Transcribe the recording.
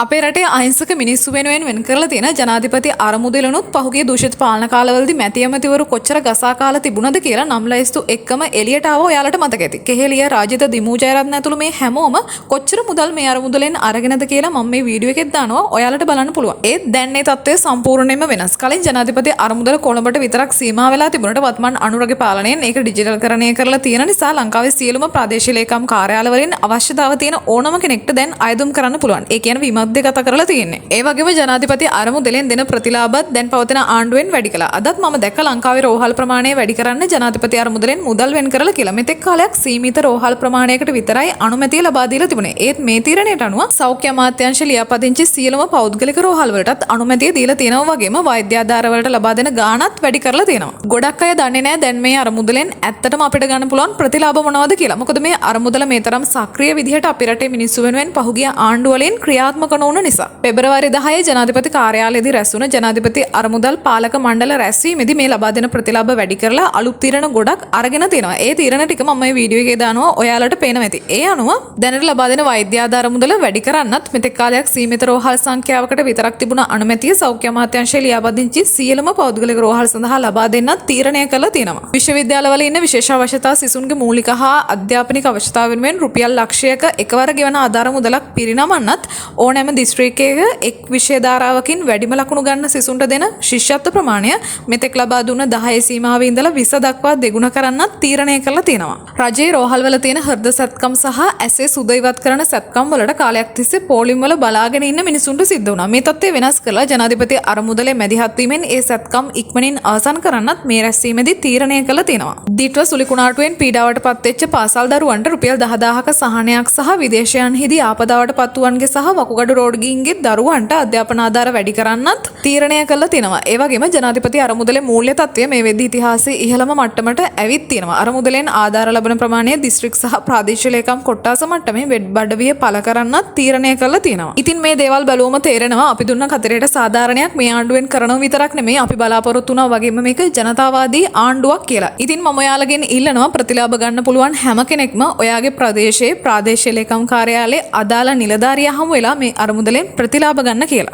අපේ රටේ අහිංසක මිනිස්සු වෙනුවෙන් වෙන් කරලා තියෙන ජනාධිපති අරමුදලුනුත් පහුගිය දූෂිත පාලන කාලවලදී මැති ඇමතිවරු කොච්චර ගසා කාලා තිබුණද කියලා නම් ලයිස්තු එක්කම එළියට ආව ඔයාලට මතක ඇති. කෙහෙලිය රාජිත දිමු ජයරත්න ඇතුළු මේ හැමෝම කොච්චර මුදල් මේ අරමුදලෙන් අරගෙනද කියලා මම මේ වීඩියෝ එකෙත් දානවා ඔයාලට බලන්න පුළුවන්. ඒත් දැන් මේ තත්ත්වය සම්පූර්ණයෙන්ම වෙනස්. කලින් ජනාධිපති අරමුදල කොළඹට විතරක් සීමා වෙලා තිබුණට වත්මන් අනුරගේ පාලනයෙන් ඒක ඩිජිටල්කරණය කරලා තියෙන නිසා ලංකාවේ සියලුම ප්‍රාදේශීය ලේකම් කාර්යාලවලින් අවශ්‍යතාව තියෙන ඕනම කෙනෙක්ට දැන් අයදුම් කරන්න පුළුවන්. ඒ කියන්නේ විමර්ශනය ගත කරලා තියෙන්නේ. ඒ වගේම ජනාධිපති අරමුදලෙන් දෙන ප්‍රතිලාභත් දැන් පවතින ආණ්ඩුවෙන් වැඩි කළා. අදත් මම දැක්ක ලංකාවේ රෝහල් ප්‍රමාණය වැඩි කරන්න ජනාධිපති අරමුදලෙන් මුදල් වෙන් කරලා කියලා. මෙතෙක් කාලයක් සීමිත රෝහල් ප්‍රමාණයකට විතරයි අනුමැතිය ලබා දීලා තිබුණේ. ඒත් මේ තීරණයට අනුව සෞඛ්‍ය අමාත්‍යාංශ ලියාපදිංචි සියලුම පෞද්ගලික රෝහල් වලටත් අනුමැතිය දීලා තියෙනවා වගේම වෛද්‍ය ආධාර වලට ලබා දෙන ගාණත් වැඩි කරලා තියෙනවා. ගොඩක් අය දන්නේ නැහැ දැන් මේ අරමුදලෙන් ඇත්තටම අපිට ගන්න පුළුවන් ප්‍රතිලාභ මොනවද කියලා. මොකද මේ අරමුදල මේ තරම් සක්‍රිය විදිහට අපේ රටේ මිනිස්සු වෙනුවෙන් පහුගිය ආණ්ඩුව වලින් ක්‍රියාත්මක නොවුන නිසා. පෙබරවාරි 10 ජනාධිපති කාර්යාලයේදී රැස්වුණ ජනාධිපති අරමුදල් පාලක මණ්ඩල රැස්වීමේදී මේ ලබා දෙන ප්‍රතිලාභ වැඩි කරලා අලුත් තීරණ ගොඩක් අරගෙන තියෙනවා. ඒ තීරණ ටික මම මේ වීඩියෝ එකේ දානවා ඔයාලට පේනවා ඇති. ඒ අනුව දැනට ලබා දෙන වෛද්‍ය ආධාර මුදල වැඩි කරන්නත් මෙතෙක් කාලයක් සීමිත රෝහල් සංඛ්‍යාවකට විතරක් තිබුණ අනුමැතිය සෞඛ්‍ය අමාත්‍යාංශය ලියාපදිංචි සියලුම පෞද්ගලික රෝහල් සඳහා ලබා දෙන්නත් තීරණය කළා තියෙනවා. විශ්වවිද්‍යාලවල ඉන්න විශේෂ අවශ්‍යතා සිසුන්ගේ මූලික හා අධ්‍යාපනික අවශ්‍යතා වෙනුවෙන් රුපියල් ලක්ෂයක එකවර ගෙවන ආධාර මුදලක් පිරිනමන්නත් ඕනෑම දිස්ත්‍රික්කයක එක් විෂය ධාරාවකින් වැඩිම ලකුණු ගන්න සිසුන්ට දෙන ශිෂ්‍යත්ව ප්‍රමාණය මෙතෙක් ලබා දුන්න 10 සීමාවේ ඉඳලා 20 දක්වා දෙගුණ කරන්නත් තීරණය කළා තියෙනවා. රජයේ රෝහල්වල තියෙන හෘද සැත්කම් සහ ඇසේ සුද ඉවත් කරන සැත්කම් වලට කාලයක් තිස්සේ පොලිම් වල බලාගෙන ඉන්න මිනිසුන්ට සිද්ධ වුණා. මේ තත්ත්වය වෙනස් කරලා ජනාධිපති අරමුදලේ මැදිහත් වීමෙන් ඒ සැත්කම් ඉක්මනින් අවසන් කරන්නත් මේ රැස්වීමේදී තීරණය කළා තියෙනවා. දිට්ව සුළි කුණාටුවෙන් පීඩාවට පත්වෙච්ච පාසල් දරුවන්ට රුපියල් 10000ක සහනයක් සහ විදේශයන්හිදී ආපදාවට පත්වුවන්ගේ සහ වකුගඩු රෝගීන්ගේ දරුවන්ට අධ්‍යාපන ආධාර වැඩි කරන්නත් තීරණය කළා තියෙනවා. ඒ වගේම ජනාධිපති අරමුදලේ මූල්‍ය තත්ත්වය මේ වෙද්දී ඉතිහාසයේ ඉහළම මට්ටමට ඇවිත් තියෙනවා. අරමුදලෙන් ආධාර ලබන ප්‍රමාණය දිස්ත්‍රික් සහ ප්‍රාදේශීය ලේකම් කොට්ටාස මට්ටමේ බඩවිය පළ කරන්නත් තීරණය කළා තියෙනවා. ඉතින් මේ දේවල් බැලුවම තේරෙනවා අපි දුන්න කතරේට සාධාරණයක් මේ ආණ්ඩුවෙන් කරනව විතරක් නෙමෙයි අපි බලාපොරොත්තු වුණා වගේම මේක ජනතාවාදී ආණ්ඩුවක් කියලා. ඉතින් මම ඔයාලගෙන් ඉල්ලනවා ප්‍රතිලාභ ගන්න පුළුවන් හැම කෙනෙක්ම ඔයාගේ ප්‍රදේශයේ ප්‍රාදේශීය ලේකම් කාර්යාලයේ අදාළ නිලධාරියා හමු වෙලා මේ අරමුදලෙන් ප්‍රතිලාභ ගන්න කියලා.